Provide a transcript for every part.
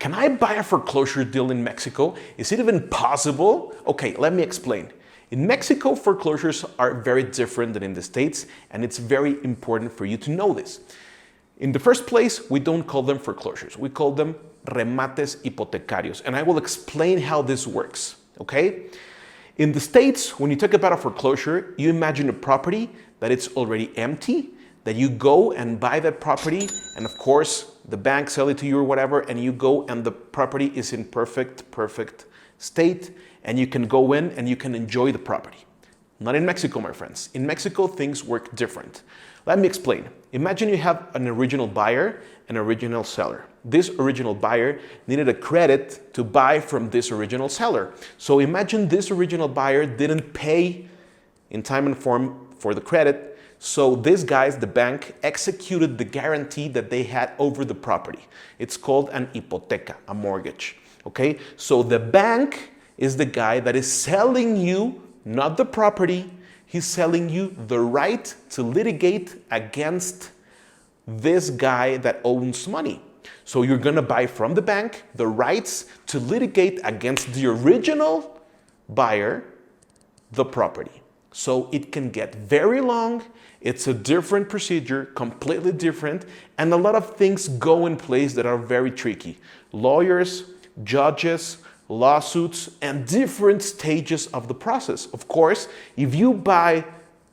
Can I buy a foreclosure deal in Mexico? Is it even possible? Okay, let me explain. In Mexico, foreclosures are very different than in the States, and it's very important for you to know this. In the first place, we don't call them foreclosures. We call them remates hipotecarios, and I will explain how this works, okay? In the States, when you talk about a foreclosure, you imagine a property that it's already empty, that you go and buy that property, and of course, the bank sell it to you or whatever, and you go and the property is in perfect state, and you can go in and you can enjoy the property. Not in Mexico, my friends. In Mexico, things work different. Let me explain. Imagine you have an original buyer and original seller. This original buyer needed a credit to buy from this original seller. So imagine this original buyer didn't pay in time and form for the credit. So these guys, the bank, executed the guarantee that they had over the property. It's called an hipoteca, a mortgage. Okay? So the bank is the guy that is selling you not the property, he's selling you the right to litigate against this guy that owns money. So you're gonna buy from the bank the rights to litigate against the original buyer the property. So it can get very long, it's a different procedure, completely different, and a lot of things go in place that are very tricky. Lawyers, judges, lawsuits, and different stages of the process. Of course, if you buy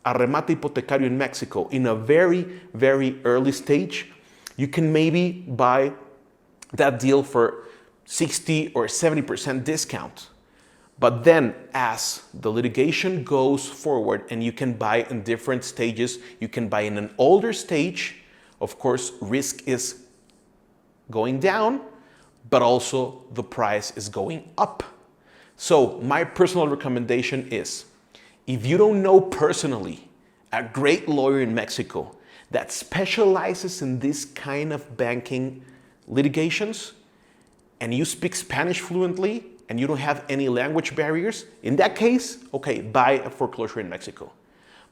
a remate hipotecario in Mexico in a very early stage, you can maybe buy that deal for 60 or 70% discount. But then as the litigation goes forward and you can buy in different stages, you can buy in an older stage, of course, risk is going down, but also the price is going up. So my personal recommendation is, if you don't know personally a great lawyer in Mexico that specializes in this kind of banking litigations, and you speak Spanish fluently, and you don't have any language barriers, in that case, okay, buy a foreclosure in Mexico.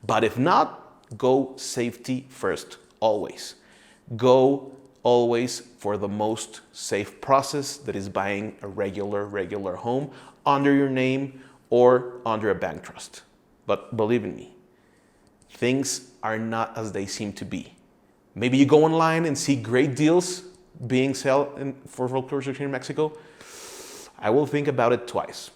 But if not, go safety first, always. Go always for the most safe process, that is buying a regular home under your name or under a bank trust. But believe in me, things are not as they seem to be. Maybe you go online and see great deals being sold for foreclosure here in Mexico. I will think about it twice.